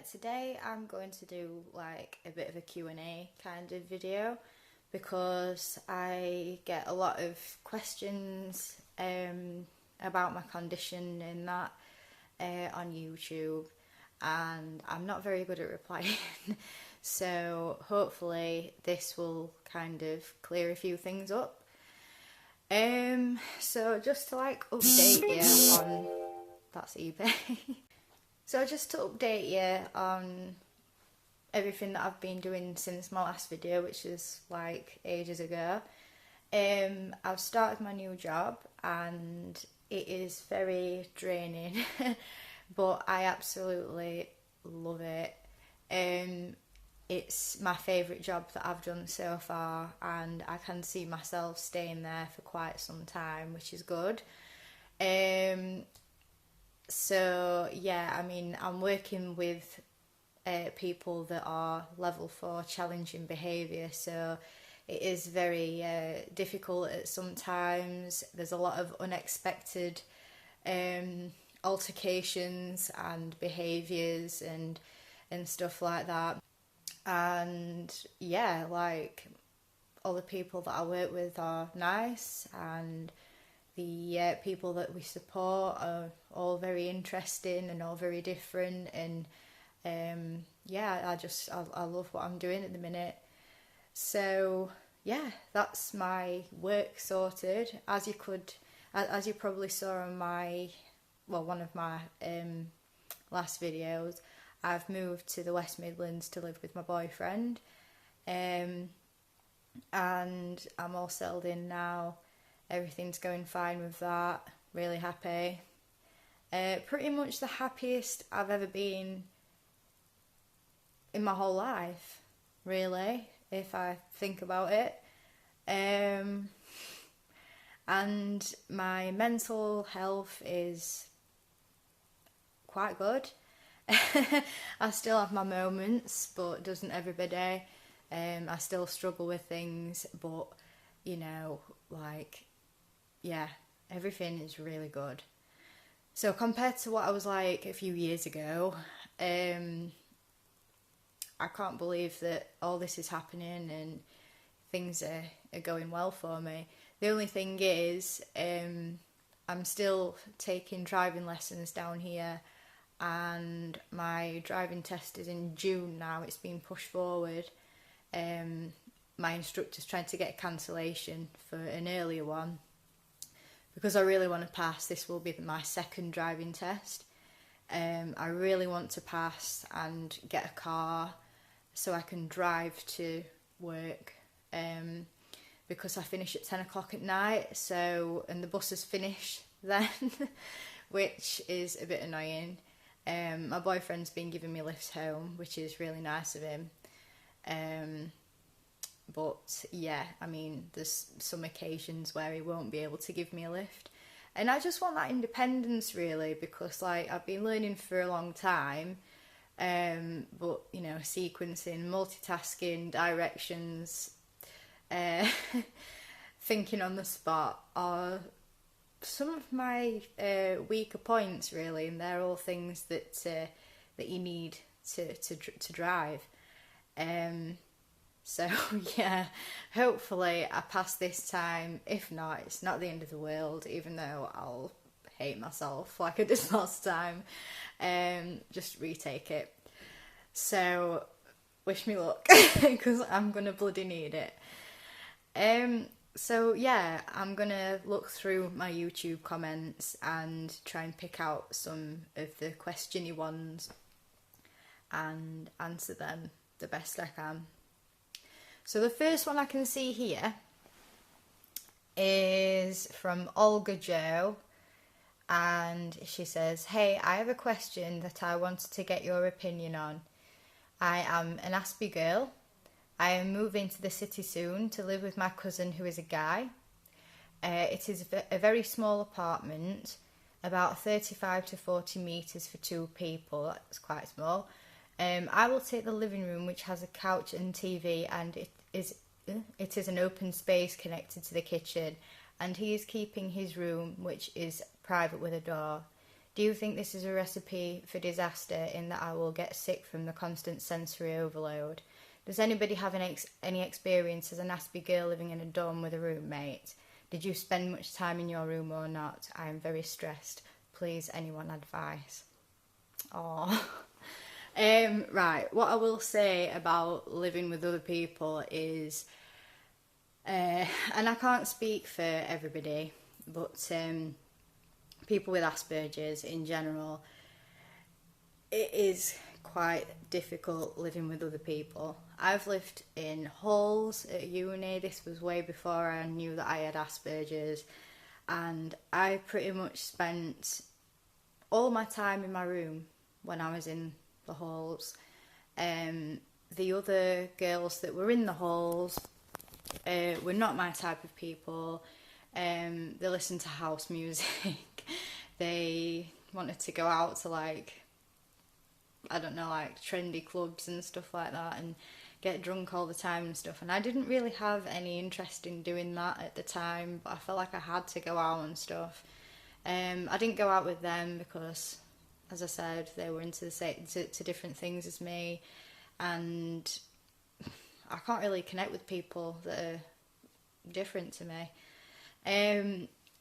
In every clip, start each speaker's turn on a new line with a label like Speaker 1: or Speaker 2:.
Speaker 1: Today I'm going to do like a bit of a Q&A kind of video because I get a lot of questions about my condition and that on YouTube, and I'm not very good at replying. So hopefully this will kind of clear a few things up. So just to like update you on, that's eBay. So just to update you on everything that I've been doing since my last video, which is like ages ago. I've started my new job and it is very draining, but I absolutely love it. It's my favourite job that I've done so far, and I can see myself staying there for quite some time, which is good. So yeah, I mean, I'm working with people that are level 4 challenging behaviour, so it is very difficult at sometimes. There's a lot of unexpected altercations and behaviours and stuff like that. And yeah, like all the people that I work with are nice, and the people that we support are all very interesting and all very different, and yeah, I love what I'm doing at the minute. So yeah, that's my work sorted. As you probably saw on one of my last videos, I've moved to the West Midlands to live with my boyfriend, and I'm all settled in now. Everything's going fine with that. Really happy. Pretty much the happiest I've ever been in my whole life, really, if I think about it. And my mental health is quite good. I still have my moments, but doesn't everybody? I still struggle with things, but you know, like, yeah, everything is really good. So compared to what I was like a few years ago, I can't believe that all this is happening and things are going well for me. The only thing is, I'm still taking driving lessons down here, and my driving test is in June now. It's been pushed forward. My instructor's trying to get a cancellation for an earlier one, because I really want to pass. This will be my second driving test. I really want to pass and get a car so I can drive to work, because I finish at 10 o'clock at night, and the buses finish then, which is a bit annoying. My boyfriend's been giving me lifts home, which is really nice of him. But yeah, I mean, there's some occasions where he won't be able to give me a lift, and I just want that independence, really, because like I've been learning for a long time, but you know, sequencing, multitasking, directions, thinking on the spot are some of my weaker points, really, and they're all things that you need to drive. So yeah, hopefully I pass this time. If not, it's not the end of the world, even though I'll hate myself like I did last time. Just retake it. So wish me luck, because I'm gonna bloody need it. So yeah, I'm gonna look through my YouTube comments and try and pick out some of the questiony ones and answer them the best I can. So the first one I can see here is from Olga Jo, and she says, "Hey, I have a question that I wanted to get your opinion on. I am an Aspie girl. I am moving to the city soon to live with my cousin, who is a guy. It is a very small apartment, about 35 to 40 metres for 2 people. That's quite small. I will take the living room, which has a couch and TV, and it is an open space connected to the kitchen, and he is keeping his room, which is private with a door. Do you think this is a recipe for disaster in that I will get sick from the constant sensory overload? Does anybody have any experience as an Aspie girl living in a dorm with a roommate? Did you spend much time in your room or not? I am very stressed. Please, anyone advice? Oh. Right, what I will say about living with other people is, and I can't speak for everybody, but people with Aspergers in general, it is quite difficult living with other people. I've lived in halls at uni. This was way before I knew that I had Aspergers, and I pretty much spent all my time in my room when I was in the halls. The other girls that were in the halls were not my type of people. They listened to house music. They wanted to go out to like, I don't know, like trendy clubs and stuff like that and get drunk all the time and stuff. And I didn't really have any interest in doing that at the time, but I felt like I had to go out and stuff. I didn't go out with them because, as I said, they were into to different things as me, and I can't really connect with people that are different to me.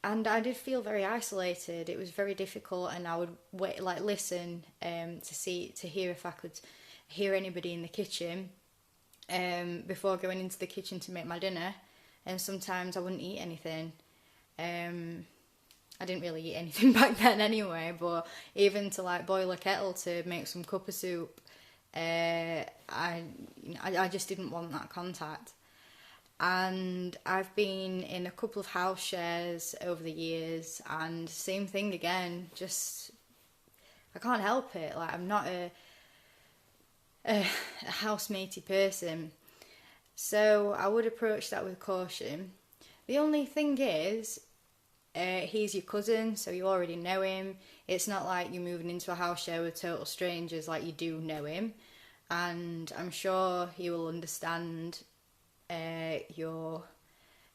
Speaker 1: And I did feel very isolated. It was very difficult, and I would wait, like listen to hear if I could hear anybody in the kitchen before going into the kitchen to make my dinner. And sometimes I wouldn't eat anything. I didn't really eat anything back then anyway, but even to like boil a kettle to make some cup of soup, I just didn't want that contact. And I've been in a couple of house shares over the years, and same thing again, just I can't help it. Like, I'm not a housematey person, so I would approach that with caution. The only thing is, he's your cousin, so you already know him. It's not like you're moving into a house share with total strangers, like you do know him, and I'm sure he will understand your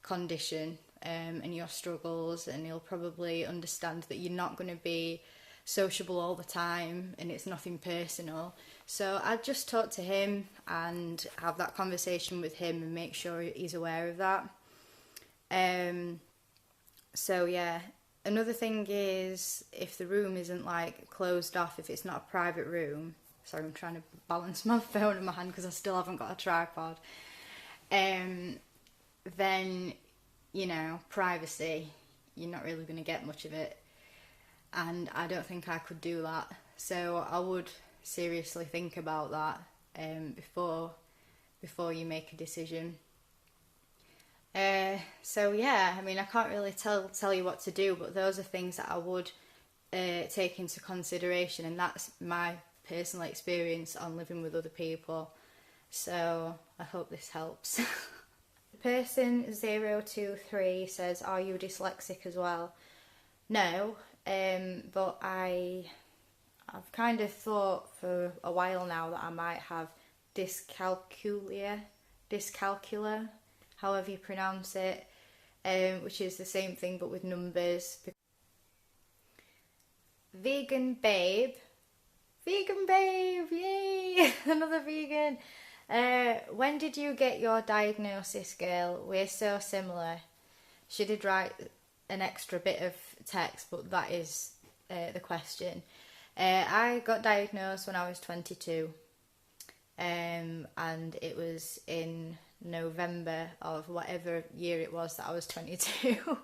Speaker 1: condition and your struggles, and he'll probably understand that you're not going to be sociable all the time and it's nothing personal. So I'd just talk to him and have that conversation with him and make sure he's aware of that. So yeah, another thing is, if the room isn't like closed off, if it's not a private room, sorry, I'm trying to balance my phone in my hand because I still haven't got a tripod, then, you know, privacy, you're not really going to get much of it, and I don't think I could do that. So I would seriously think about that before you make a decision. So yeah, I mean, I can't really tell you what to do, but those are things that I would take into consideration, and that's my personal experience on living with other people. So I hope this helps. Person 023 says, are you dyslexic as well? No, but I've kind of thought for a while now that I might have dyscalculia, however you pronounce it, which is the same thing but with numbers. Vegan babe, yay! Another vegan. When did you get your diagnosis, girl? We're so similar. She did write an extra bit of text, but that is the question. I got diagnosed when I was 22, and it was in November of whatever year it was that I was 22.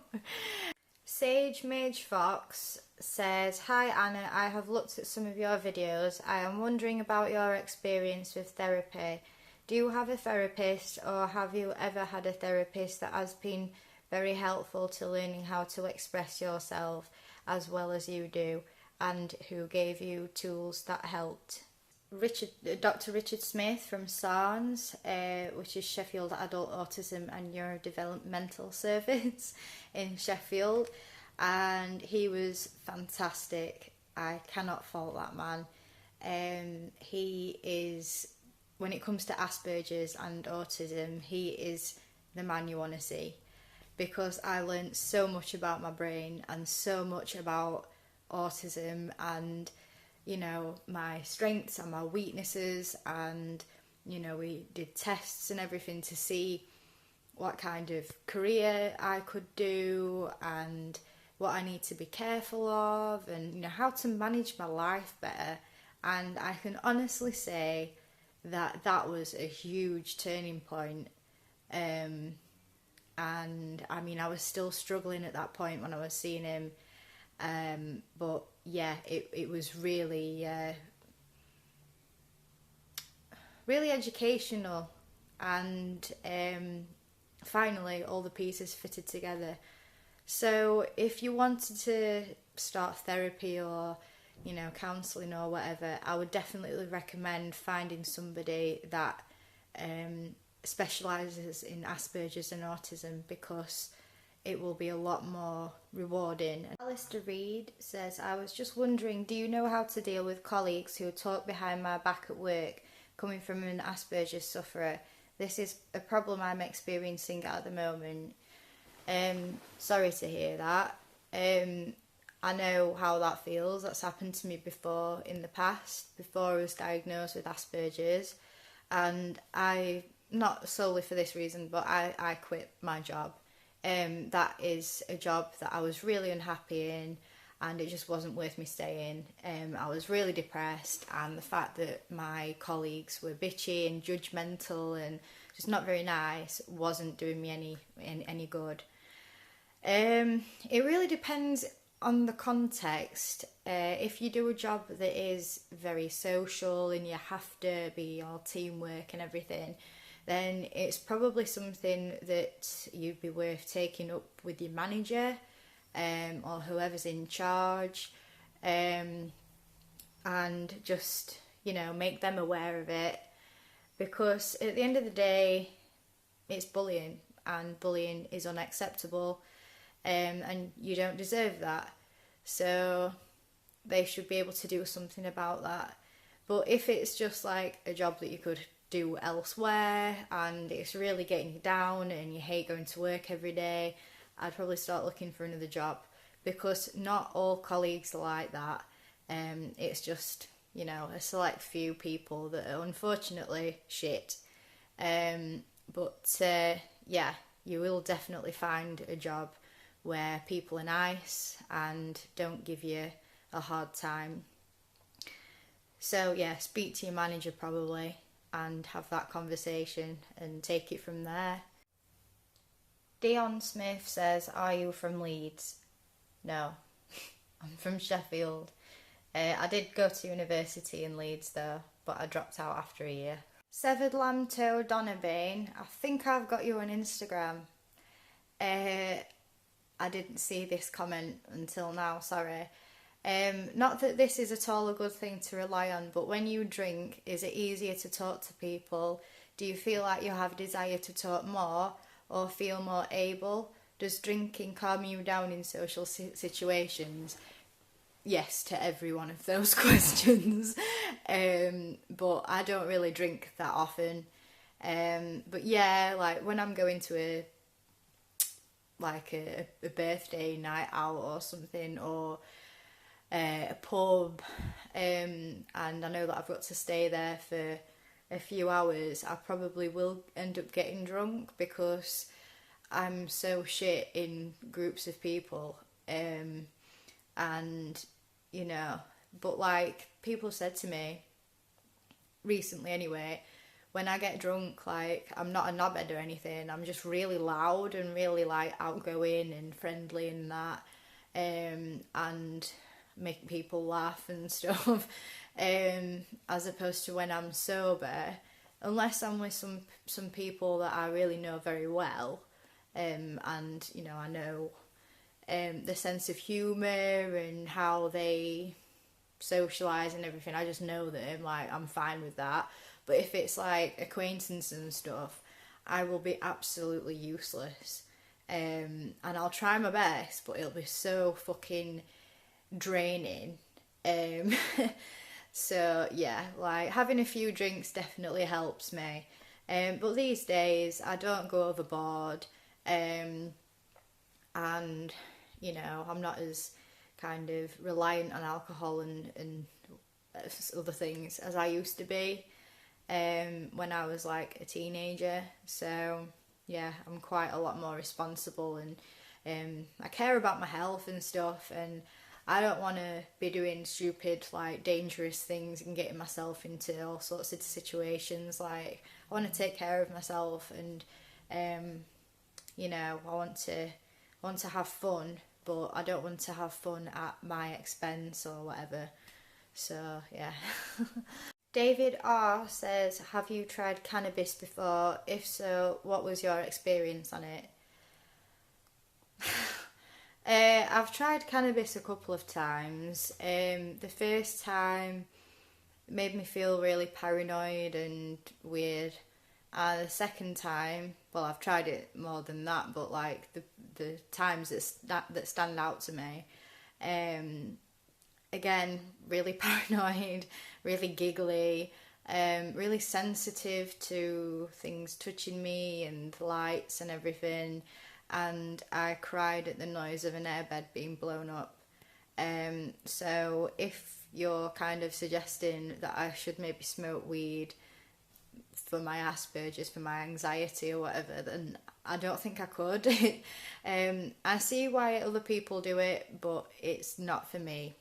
Speaker 1: Sage Mage Fox says, hi Anna, I have looked at some of your videos. I am wondering about your experience with therapy. Do you have a therapist, or have you ever had a therapist that has been very helpful to learning how to express yourself as well as you do, and who gave you tools that helped? Dr. Richard Smith from SARNS, which is Sheffield Adult Autism and Neurodevelopmental Service in Sheffield, and he was fantastic. I cannot fault that man. He is, when it comes to Asperger's and autism, he is the man you want to see, because I learned so much about my brain and so much about autism and, you know, my strengths and my weaknesses, and, you know, we did tests and everything to see what kind of career I could do and what I need to be careful of, and, you know, how to manage my life better. And I can honestly say that that was a huge turning point. And I mean, I was still struggling at that point when I was seeing him. But yeah, it was really, really educational, and finally all the pieces fitted together. So if you wanted to start therapy or, you know, counselling or whatever, I would definitely recommend finding somebody that specialises in Aspergers and autism, because it will be a lot more rewarding. Alistair Reed says, I was just wondering, do you know how to deal with colleagues who talk behind my back at work, coming from an Asperger's sufferer? This is a problem I'm experiencing at the moment. Sorry to hear that. I know how that feels. That's happened to me before in the past, before I was diagnosed with Asperger's. And I, not solely for this reason, but I quit my job. That is a job that I was really unhappy in, and it just wasn't worth me staying. I was really depressed, and the fact that my colleagues were bitchy and judgmental and just not very nice wasn't doing me any good. It really depends on the context. If you do a job that is very social and you have to be all teamwork and everything, then it's probably something that you'd be worth taking up with your manager, or whoever's in charge, and just, you know, make them aware of it, because at the end of the day, it's bullying, and bullying is unacceptable, and you don't deserve that. So they should be able to do something about that. But if it's just like a job that you could do elsewhere and it's really getting you down and you hate going to work every day, I'd probably start looking for another job, because not all colleagues are like that. It's just, you know, a select few people that are unfortunately shit. But yeah, you will definitely find a job where people are nice and don't give you a hard time. So yeah, speak to your manager probably and have that conversation and take it from there. Dion Smith says, are you from Leeds? No, I'm from Sheffield. I did go to university in Leeds though, but I dropped out after a year. Severed Lamb Toe Donabane, I think I've got you on Instagram. I didn't see this comment until now, sorry. Not that this is at all a good thing to rely on, but when you drink, is it easier to talk to people? Do you feel like you have a desire to talk more or feel more able? Does drinking calm you down in social situations? Yes to every one of those questions. But I don't really drink that often. But yeah, like when I'm going to a birthday night out or something, or a pub, and I know that I've got to stay there for a few hours, I probably will end up getting drunk, because I'm so shit in groups of people. And you know, but like people said to me recently anyway, when I get drunk, like, I'm not a knobhead or anything, I'm just really loud and really like outgoing and friendly and that, and make people laugh and stuff, as opposed to when I'm sober, unless I'm with some people that I really know very well, and you know, I know the sense of humour and how they socialise and everything. I just know them, like, I'm fine with that. But if it's like acquaintances and stuff, I will be absolutely useless. And I'll try my best, but it'll be so fucking draining. So yeah, like having a few drinks definitely helps me. But these days I don't go overboard. And you know, I'm not as kind of reliant on alcohol and other things as I used to be when I was like a teenager. So yeah, I'm quite a lot more responsible, and I care about my health and stuff, and I don't want to be doing stupid, like, dangerous things and getting myself into all sorts of situations. Like, I want to take care of myself, and you know, I want to have fun, but I don't want to have fun at my expense or whatever. So yeah. David R says, have you tried cannabis before? If so, what was your experience on it? I've tried cannabis a couple of times. The first time made me feel really paranoid and weird. The second time, well, I've tried it more than that, but like the times that stand out to me, again, really paranoid, really giggly, really sensitive to things touching me and lights and everything. And I cried at the noise of an airbed being blown up. So if you're kind of suggesting that I should maybe smoke weed for my Aspergers, for my anxiety or whatever, then I don't think I could. I see why other people do it, but it's not for me.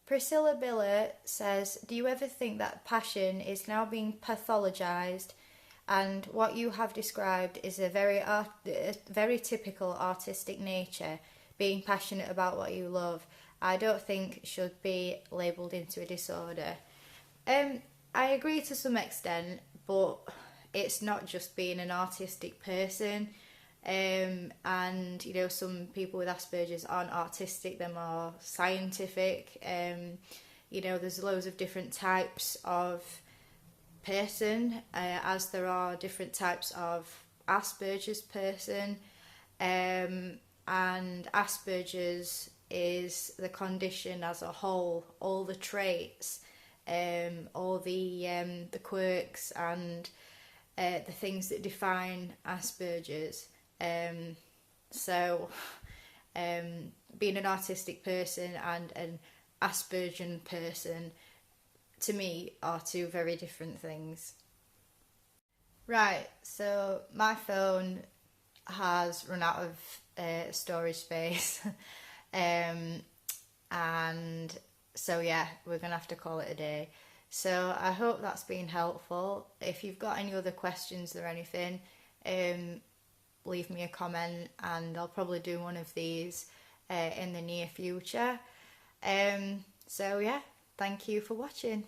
Speaker 1: Priscilla Biller says, do you ever think that passion is now being pathologised, and what you have described is a very typical artistic nature, being passionate about what you love? I don't think should be labelled into a disorder. I agree to some extent, but it's not just being an artistic person. And you know, some people with Asperger's aren't artistic, they're more scientific. You know, there's loads of different types of person, as there are different types of Asperger's person. And Asperger's is the condition as a whole, all the traits, all the quirks and the things that define Asperger's. So being an artistic person and an Aspergian person, to me, are two very different things. Right, so my phone has run out of storage space. And so yeah, we're gonna have to call it a day. So I hope that's been helpful. If you've got any other questions or anything, leave me a comment, and I'll probably do one of these in the near future. So yeah, thank you for watching.